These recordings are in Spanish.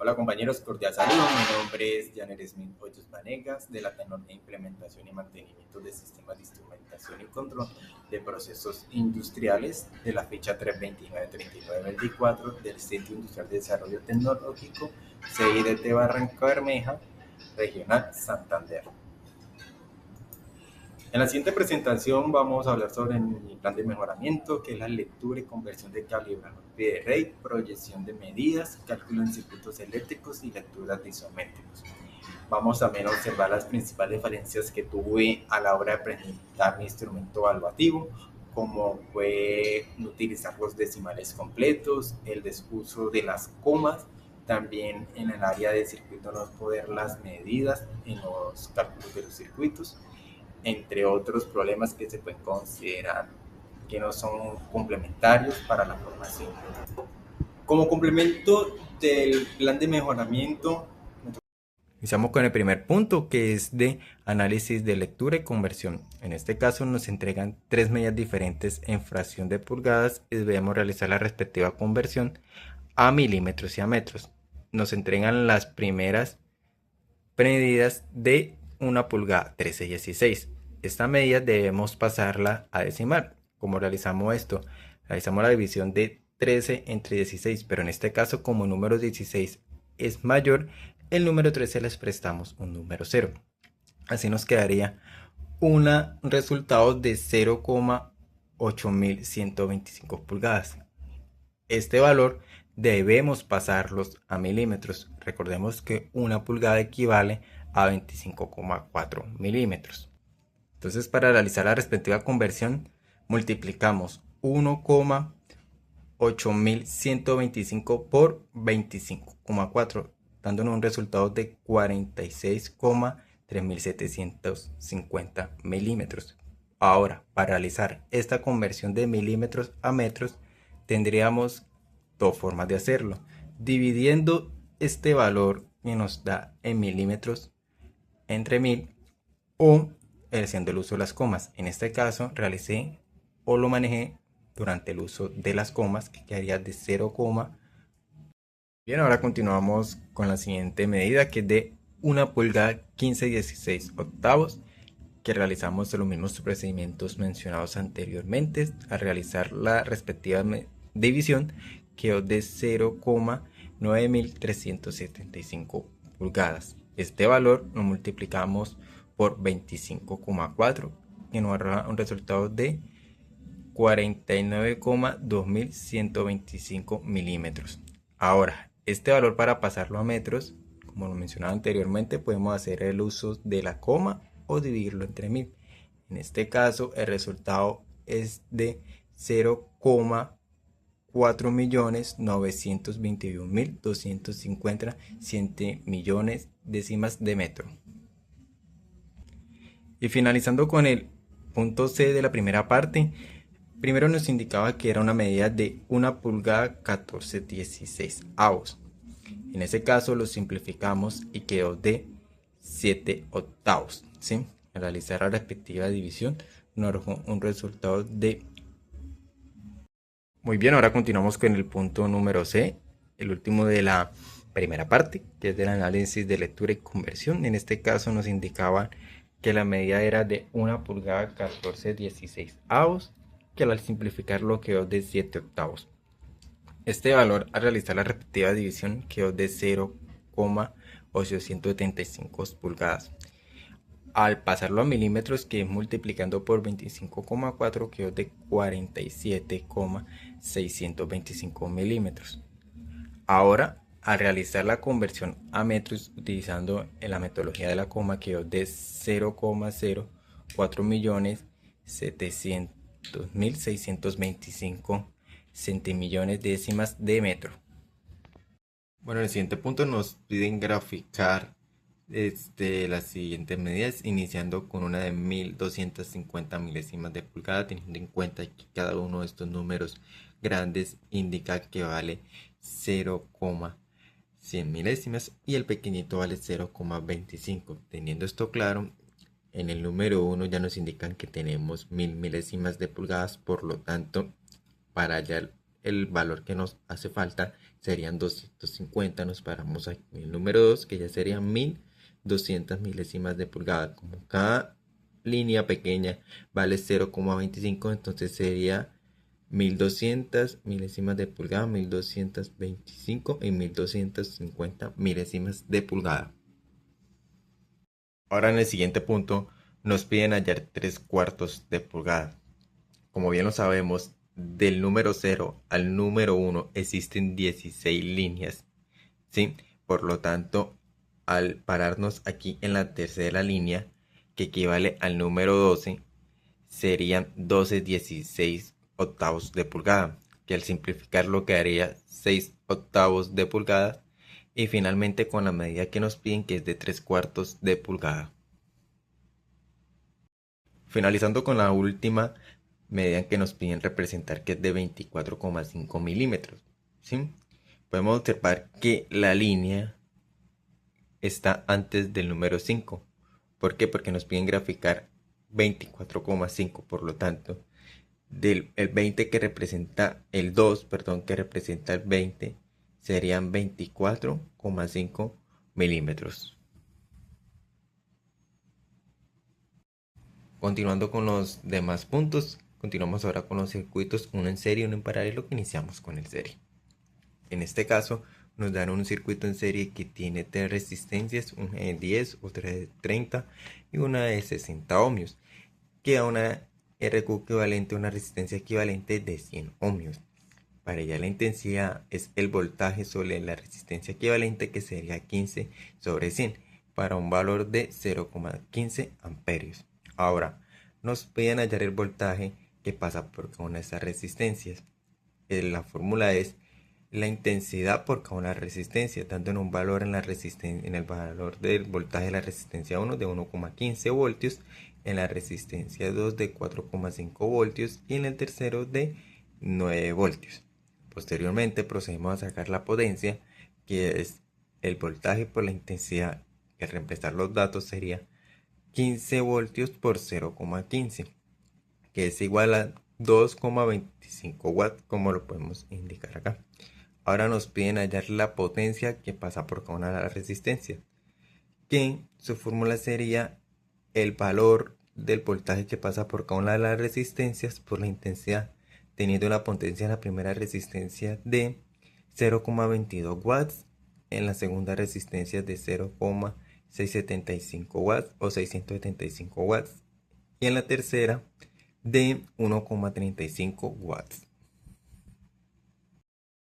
Hola compañeros, cordial saludo. Mi nombre es Janer Smith Hoyos Vanegas, de la tecnología de implementación y mantenimiento de sistemas de instrumentación y control de procesos industriales de la fecha 329-39-24 del Centro Industrial de Desarrollo Tecnológico CIDT Barranca Bermeja, Regional Santander. En la siguiente presentación vamos a hablar sobre mi plan de mejoramiento, que es la lectura y conversión de calibrado de RAID, proyección de medidas, cálculo en circuitos eléctricos y lecturas de isométricos. Vamos también a observar las principales falencias que tuve a la hora de presentar mi instrumento evaluativo, como fue utilizar los decimales completos, el desuso de las comas, también en el área de circuito no poder las medidas en los cálculos de los circuitos, entre otros problemas que se pueden considerar que no son complementarios para la formación. Como complemento del plan de mejoramiento, iniciamos con el primer punto, que es de análisis de lectura y conversión. En este caso nos entregan tres medidas diferentes en fracción de pulgadas y debemos realizar la respectiva conversión a milímetros y a metros. Nos entregan las primeras medidas de una pulgada 13/16. Esta medida debemos pasarla a decimal. ¿Cómo realizamos esto? Realizamos la división de 13 entre 16, pero en este caso, como el número 16 es mayor, el número 13 les prestamos un número 0. Así nos quedaría un resultado de 0,8125 pulgadas. Este valor debemos pasarlos a milímetros. Recordemos que una pulgada equivale a 25,4 milímetros. Entonces, para realizar la respectiva conversión, multiplicamos 1,8125 por 25,4, dándonos un resultado de 46,3750 milímetros. Ahora, para realizar esta conversión de milímetros a metros, tendríamos dos formas de hacerlo: dividiendo este valor que nos da en milímetros entre 1000, o haciendo el uso de las comas. En este caso realicé o lo manejé durante el uso de las comas, que quedaría de 0, bien. Ahora continuamos con la siguiente medida, que es de una pulgada 15/16 octavos, que realizamos los mismos procedimientos mencionados anteriormente. Al realizar la respectiva división, quedó de 0,9375 pulgadas. Este valor lo multiplicamos por 25,4, que nos arroja un resultado de 49,2125 milímetros. Ahora, este valor, para pasarlo a metros, como lo mencionaba anteriormente, podemos hacer el uso de la coma o dividirlo entre 1000. En este caso, el resultado es de 0,4.921.250 millones décimas de metro. Y finalizando con el punto C de la primera parte, primero nos indicaba que era una medida de una pulgada 14/16 avos. En ese caso lo simplificamos y quedó de 7 octavos, ¿sí? Al realizar la respectiva división nos arrojó un resultado de... Muy bien, ahora continuamos con el punto número C, el último de la primera parte, que es del análisis de lectura y conversión. En este caso nos indicaba que la medida era de una pulgada 14/16 avos, que al simplificarlo quedó de 7 octavos. Este valor, al realizar la respectiva división, quedó de 0,875 pulgadas. Al pasarlo a milímetros, que es multiplicando por 25,4, quedó de 47,625 milímetros. Ahora, al realizar la conversión a metros utilizando la metodología de la coma, quedó de 0,04.700.625 centimillones décimas de metro. Bueno, en el siguiente punto nos piden graficar las siguientes medidas, iniciando con una de 1250 milésimas de pulgada, teniendo en cuenta que cada uno de estos números grandes indica que vale 0,100 milésimas y el pequeñito vale 0,25. Teniendo esto claro, en el número 1 ya nos indican que tenemos 1000 milésimas de pulgadas, por lo tanto, para hallar el valor que nos hace falta serían 250. Nos paramos aquí en el número 2, que ya serían 1200 milésimas de pulgada. Como cada línea pequeña vale 0,25, entonces sería 1200 milésimas de pulgada, 1225 y 1250 milésimas de pulgada. Ahora en el siguiente punto nos piden hallar 3/4 de pulgada. Como bien lo sabemos, del número 0 al número 1 existen 16 líneas, ¿sí? Por lo tanto, al pararnos aquí en la tercera línea, que equivale al número 12, serían 12/16 de pulgada, que al simplificarlo quedaría 6/8 de pulgada, y finalmente con la medida que nos piden, que es de 3/4 de pulgada. Finalizando con la última medida que nos piden representar, que es de 24,5 milímetros, ¿sí? Podemos observar que la línea está antes del número 5. ¿Por qué? Porque nos piden graficar 24,5. Por lo tanto, el 20 que representa el 2, perdón, que representa el 20, serían 24,5 milímetros. Continuando con los demás puntos, continuamos ahora con los circuitos, uno en serie y uno en paralelo, que iniciamos con el serie. En este caso nos dan un circuito en serie que tiene 3 resistencias, una de 10, otra de 30 y una de 60 ohmios, que da una RQ equivalente a una resistencia equivalente de 100 ohmios. Para ella la intensidad es el voltaje sobre la resistencia equivalente, que sería 15 sobre 100, para un valor de 0,15 amperios. Ahora, nos piden hallar el voltaje que pasa por cada una de estas resistencias. La fórmula es la intensidad por cada una de las resistencias, dando en un valor en el valor del voltaje de la resistencia 1 de 1,15 voltios, en la resistencia 2 de 4,5 voltios y en el tercero de 9 voltios. Posteriormente procedemos a sacar la potencia, que es el voltaje por la intensidad, que al reemplazar los datos sería 15 voltios por 0,15, que es igual a 2,25 watts, como lo podemos indicar acá. Ahora nos piden hallar la potencia que pasa por cada una de las resistencias, que su fórmula sería el valor del voltaje que pasa por cada una de las resistencias por la intensidad, teniendo la potencia en la primera resistencia de 0,22 watts, en la segunda resistencia de 0,675 watts o 675 watts, y en la tercera de 1,35 watts.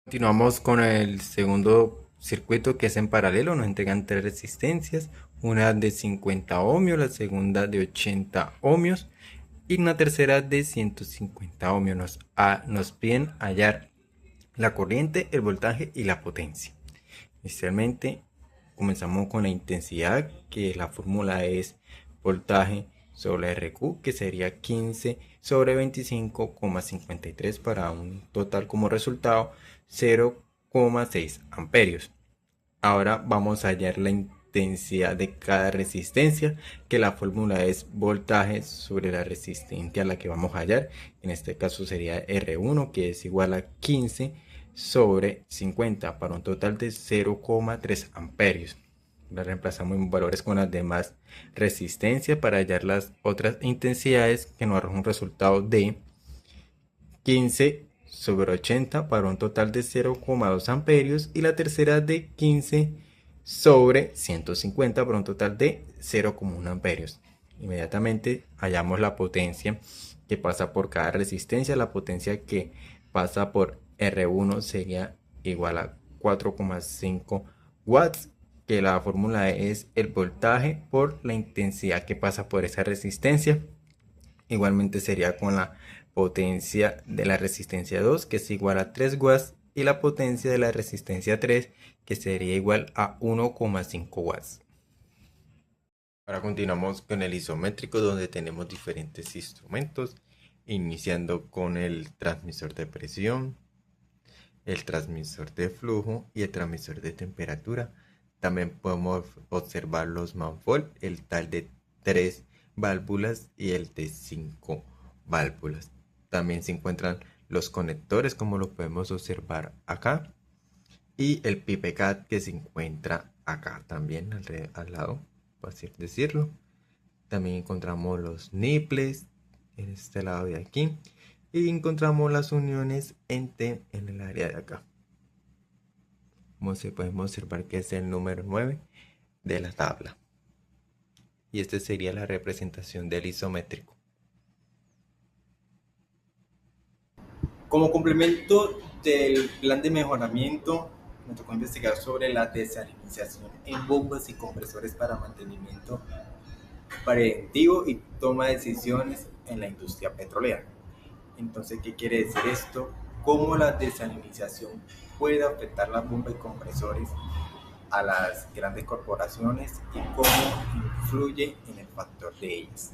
Continuamos con el segundo circuito, que es en paralelo. Nos entregan 3 resistencias, una de 50 ohmios, la segunda de 80 ohmios y una tercera de 150 ohmios. Nos piden hallar la corriente, el voltaje y la potencia. Inicialmente comenzamos con la intensidad, que la fórmula es voltaje sobre RQ, que sería 15 sobre 25,53, para un total como resultado 0,6 amperios. Ahora vamos a hallar la intensidad de cada resistencia, que la fórmula es voltaje sobre la resistencia a la que vamos a hallar. En este caso sería R1, que es igual a 15 sobre 50, para un total de 0,3 amperios. La reemplazamos en valores con las demás resistencias para hallar las otras intensidades, que nos arroja un resultado de 15 sobre 80, para un total de 0,2 amperios, y la tercera de 15 sobre 150, para un total de 0,1 amperios. Inmediatamente hallamos la potencia que pasa por cada resistencia. La potencia que pasa por R1 sería igual a 4,5 watts, que la fórmula es el voltaje por la intensidad que pasa por esa resistencia. Igualmente sería con la potencia de la resistencia 2, que es igual a 3 watts, y la potencia de la resistencia 3, que sería igual a 1,5 watts. Ahora continuamos con el isométrico, donde tenemos diferentes instrumentos, iniciando con el transmisor de presión, el transmisor de flujo y el transmisor de temperatura. También podemos observar los manifold, el tal de 3 válvulas y el de 5 válvulas. También se encuentran los conectores como lo podemos observar acá y el pipecad que se encuentra acá también al lado, por así decirlo. También encontramos los nipples en este lado de aquí y encontramos las uniones en el área de acá. Como se podemos observar que es el número 9 de la tabla. Y esta sería la representación del isométrico. Como complemento del plan de mejoramiento, me tocó investigar sobre la desalinización en bombas y compresores para mantenimiento preventivo y toma de decisiones en la industria petrolera. Entonces, ¿qué quiere decir esto? ¿Cómo la desalinización puede afectar las bombas y compresores a las grandes corporaciones y cómo influye en el factor de ellas?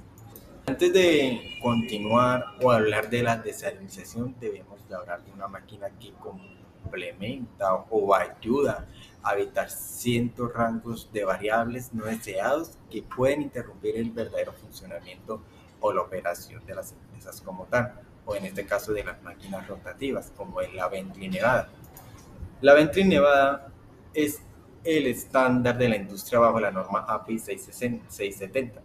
Antes de continuar o hablar de la desalinización, debemos de hablar de una máquina que complementa o ayuda a evitar ciertos rangos de variables no deseados que pueden interrumpir el verdadero funcionamiento o la operación de las empresas como tal, o en este caso de las máquinas rotativas, como es la Bentley Nevada. La Bentley Nevada es el estándar de la industria bajo la norma API 670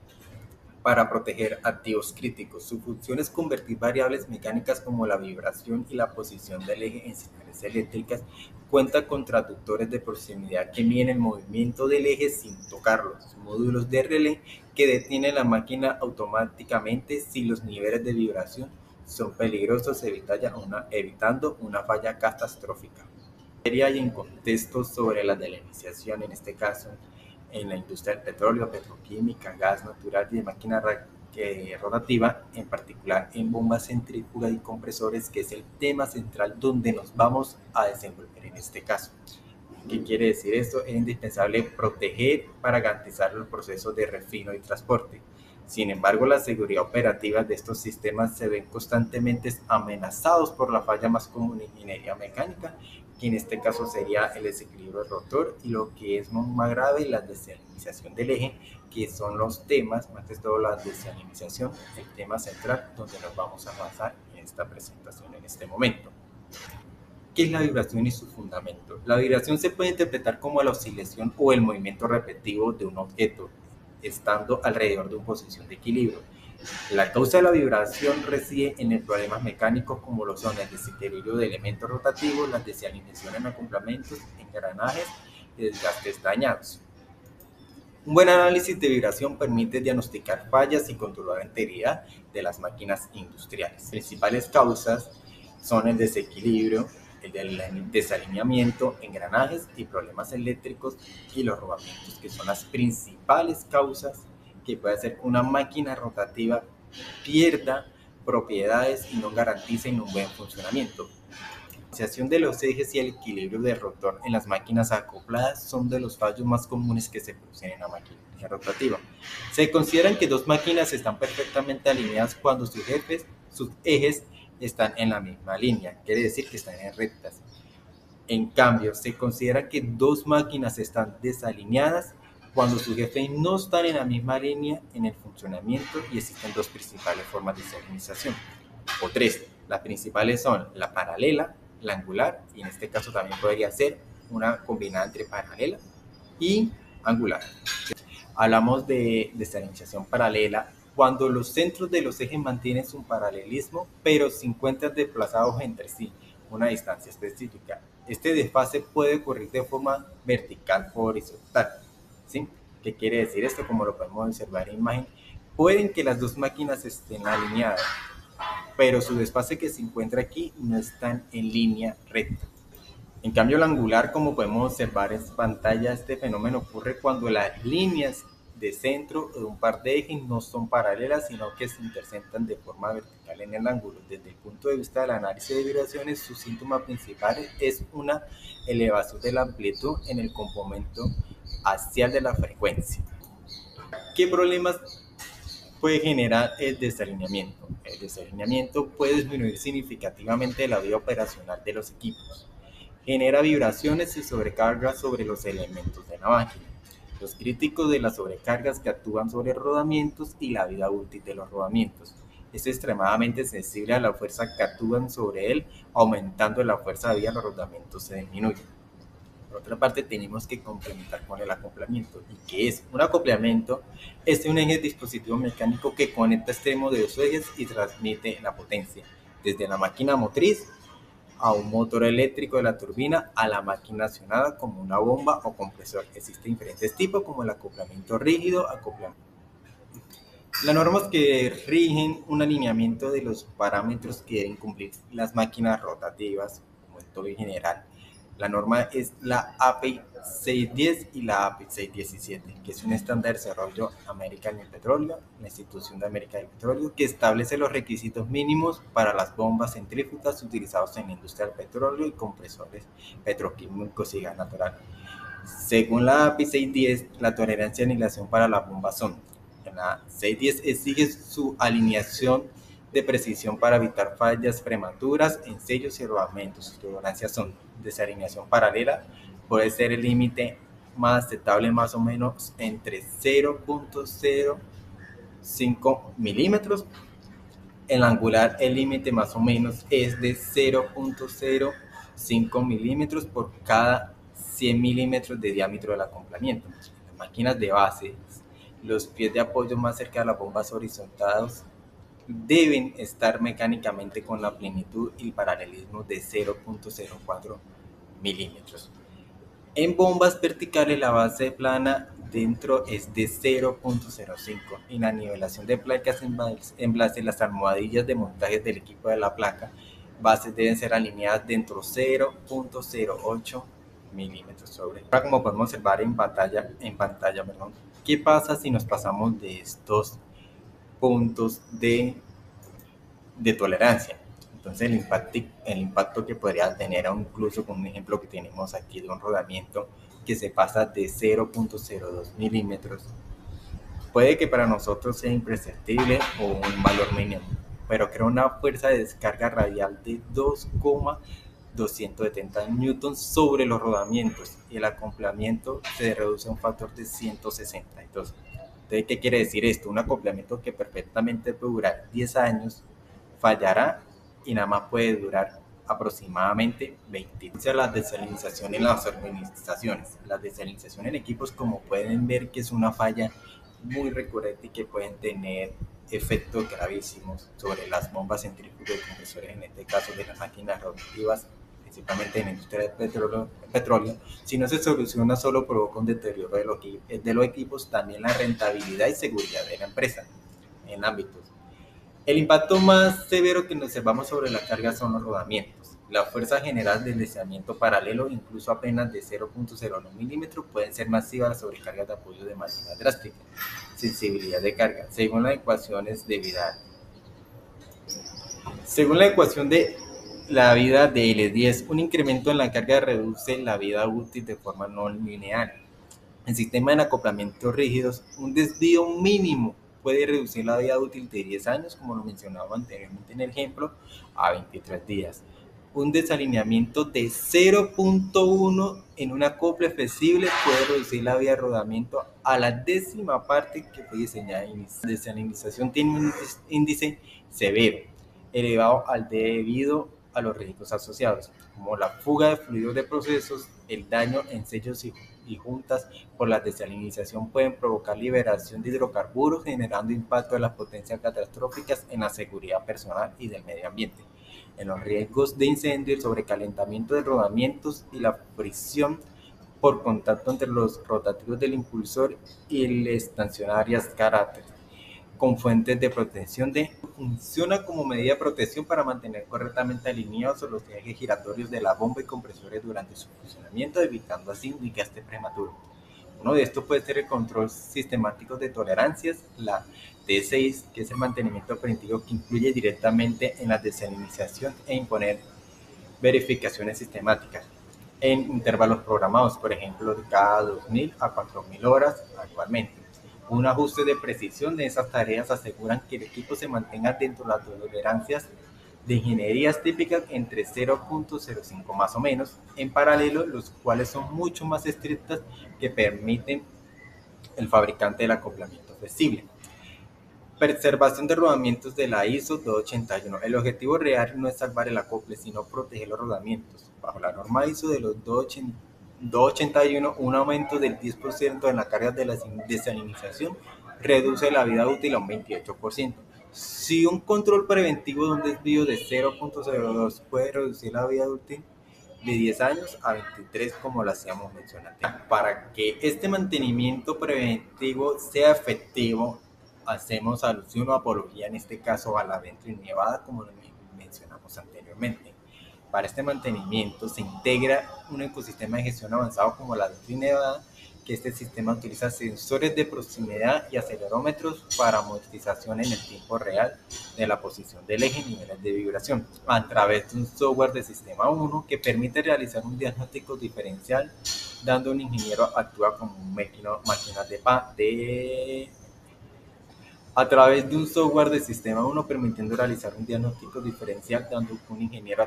para proteger activos críticos. Su función es convertir variables mecánicas como la vibración y la posición del eje en señales eléctricas. Cuenta con traductores de proximidad que miden el movimiento del eje sin tocarlos, módulos de relé que detienen la máquina automáticamente si los niveles de vibración son peligrosos, evitando una falla catastrófica. Y en contexto sobre la desalinización, en este caso en la industria del petróleo, petroquímica, gas natural y de máquina rotativa, en particular en bombas centrífugas y compresores, que es el tema central donde nos vamos a desenvolver en este caso. ¿Qué quiere decir esto? Es indispensable proteger para garantizar los procesos de refino y transporte. Sin embargo, la seguridad operativa de estos sistemas se ven constantemente amenazados por la falla más común en ingeniería mecánica, que en este caso sería el desequilibrio del rotor, y lo que es más grave, la desalinización del eje, que son los temas, más que todo la desalinización, el tema central donde nos vamos a basar en esta presentación en este momento. ¿Qué es la vibración y su fundamento? La vibración se puede interpretar como la oscilación o el movimiento repetitivo de un objeto, estando alrededor de una posición de equilibrio. La causa de la vibración reside en problemas mecánicos como lo son el desequilibrio de elementos rotativos, la desalineación en acoplamientos, engranajes y desgastes dañados. Un buen análisis de vibración permite diagnosticar fallas y controlar la integridad de las máquinas industriales. Las principales causas son el desequilibrio, el desalineamiento, engranajes y problemas eléctricos y los rodamientos, que son las principales causas que puede hacer que una máquina rotativa pierda propiedades y no garanticen un buen funcionamiento. La asociación de los ejes y el equilibrio del rotor en las máquinas acopladas son de los fallos más comunes que se producen en la máquina rotativa. Se consideran que dos máquinas están perfectamente alineadas cuando sus ejes están en la misma línea, quiere decir que están en rectas. En cambio, se considera que dos máquinas están desalineadas cuando sus ejes no están en la misma línea en el funcionamiento, y existen dos principales formas de desalinización, o tres. Las principales son la paralela, la angular, y en este caso también podría ser una combinada entre paralela y angular. Hablamos de desalinización paralela cuando los centros de los ejes mantienen su paralelismo, pero se encuentran desplazados entre sí una distancia específica. Este desfase puede ocurrir de forma vertical o horizontal. ¿Sí? ¿Qué quiere decir esto? Como lo podemos observar en imagen, pueden que las dos máquinas estén alineadas, pero su desfase que se encuentra aquí no están en línea recta. En cambio, la angular, como podemos observar en pantalla, este fenómeno ocurre cuando las líneas de centro de un par de ejes no son paralelas, sino que se intersectan de forma vertical en el ángulo. Desde el punto de vista del análisis de vibraciones, su síntoma principal es una elevación de la amplitud en el complemento axial de la frecuencia. ¿Qué problemas puede generar el desalineamiento? El desalineamiento puede disminuir significativamente la vida operacional de los equipos. Genera vibraciones y sobrecargas sobre los elementos de la máquina. Los críticos de las sobrecargas que actúan sobre rodamientos y la vida útil de los rodamientos. Es extremadamente sensible a la fuerza que actúan sobre él, aumentando la fuerza de los rodamientos se disminuye. Por otra parte, tenemos que complementar con el acoplamiento. ¿Y qué es? Un acoplamiento es un eje dispositivo mecánico que conecta extremos de dos ejes y transmite la potencia, desde la máquina motriz a un motor eléctrico de la turbina a la máquina accionada como una bomba o compresor. Existen diferentes tipos como el acoplamiento rígido, acoplamiento. Las normas que rigen un alineamiento de los parámetros que deben cumplir las máquinas rotativas, como en todo en general. La norma es la API 610 y la API 617, que es un estándar de desarrollo American Petroleum, la institución de América del Petróleo, que establece los requisitos mínimos para las bombas centrífugas utilizadas en la industria del petróleo y compresores petroquímicos y gas natural. Según la API 610, la tolerancia de aniquilación para las bombas son: en la 610 exige su alineación de precisión para evitar fallas prematuras en sellos y rodamientos. Sus tolerancias son: desalineación paralela, puede ser el límite más aceptable más o menos entre 0.05 milímetros. En la angular el límite más o menos es de 0.05 milímetros por cada 100 milímetros de diámetro del acoplamiento. En las máquinas de base, los pies de apoyo más cerca de las bombas horizontales deben estar mecánicamente con la plenitud y paralelismo de 0.04 milímetros. En bombas verticales la base plana dentro es de 0.05 y la nivelación de placas en base las almohadillas de montaje del equipo de la placa bases deben ser alineadas dentro 0.08 milímetros sobre. Ahora, como podemos observar en pantalla, ¿qué pasa si nos pasamos de estos puntos de tolerancia? Entonces el impacto que podría tener, incluso con un ejemplo que tenemos aquí de un rodamiento que se pasa de 0.02 milímetros, puede que para nosotros sea imperceptible o un valor mínimo, pero crea una fuerza de descarga radial de 2,270 newtons sobre los rodamientos y el acoplamiento se reduce a un factor de 162. Entonces, ¿qué quiere decir esto? Un acoplamiento que perfectamente puede durar 10 años fallará y nada más puede durar aproximadamente 20. La desalinización en las organizaciones. La desalinización en equipos, como pueden ver, que es una falla muy recurrente y que pueden tener efectos gravísimos sobre las bombas centrífugas y compresores, en este caso de las máquinas rotativas, principalmente en la industria del petróleo. Si no se soluciona, solo provoca un deterioro de los equipos, también la rentabilidad y seguridad de la empresa en ámbitos. El impacto más severo que observamos sobre la carga son los rodamientos. La fuerza general del deslizamiento paralelo, incluso apenas de 0.01 milímetros, pueden ser masivas las sobrecargas de apoyo de manera drástica. Sensibilidad de carga. Según las ecuaciones de vida. Según la ecuación de la vida de L10, un incremento en la carga reduce la vida útil de forma no lineal. En sistemas de acoplamientos rígidos, un desvío mínimo puede reducir la vida útil de 10 años, como lo mencionaba anteriormente en el ejemplo, a 23 días. Un desalineamiento de 0.1 en un acople flexible puede reducir la vida de rodamiento a la décima parte que fue diseñada. La desalinización tiene un índice severo, elevado al debido a los riesgos asociados, como la fuga de fluidos de procesos, el daño en sellos y juntas por la desalinización pueden provocar liberación de hidrocarburos, generando impacto de las potencias catastróficas en la seguridad personal y del medio ambiente, en los riesgos de incendio, el sobrecalentamiento de rodamientos y la fricción por contacto entre los rotativos del impulsor y las estacionarias carácter, con fuentes de protección funciona como medida de protección para mantener correctamente alineados los ejes giratorios de la bomba y compresores durante su funcionamiento, evitando así un desgaste prematuro. Uno de estos puede ser el control sistemático de tolerancias, la T6, que es el mantenimiento preventivo que incluye directamente en la desalinización e imponer verificaciones sistemáticas en intervalos programados, por ejemplo, de cada 2.000 a 4.000 horas actualmente. Un ajuste de precisión de esas tareas aseguran que el equipo se mantenga dentro de las tolerancias de ingenierías típicas entre 0.05 más o menos, en paralelo, los cuales son mucho más estrictas que permiten el fabricante del acoplamiento flexible. Preservación de rodamientos de la ISO 281. El objetivo real no es salvar el acople, sino proteger los rodamientos. Bajo la norma ISO de los 281, un aumento del 10% en la carga de la desalinización reduce la vida útil a un 28%. Si un control preventivo de un desvío de 0.02 puede reducir la vida útil de 10 años a 23, como lo hacíamos mencionar. Para que este mantenimiento preventivo sea efectivo, hacemos alusión o apología, en este caso, a la Ventral Nevada, como lo mencionamos anteriormente. Para este mantenimiento se integra un ecosistema de gestión avanzado como la Ventral Nevada, que este sistema utiliza sensores de proximidad y acelerómetros para monitorización en el tiempo real de la posición del eje y niveles de vibración, a través de un software de sistema 1 que permite realizar un diagnóstico diferencial, dando un ingeniero actúa como un máquina de a través de un software de sistema 1 permitiendo realizar un diagnóstico diferencial, dando que un ingeniero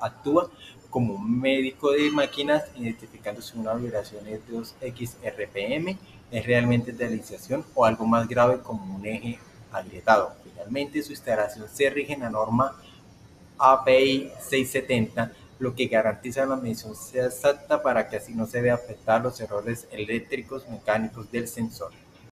actúa como un médico de máquinas, identificando si una vibración es 2x RPM, es realmente de realización o algo más grave como un eje agrietado. Finalmente, su instalación se rige en la norma API 670, lo que garantiza la medición sea exacta para que así no se vean afectados los errores eléctricos mecánicos del sensor.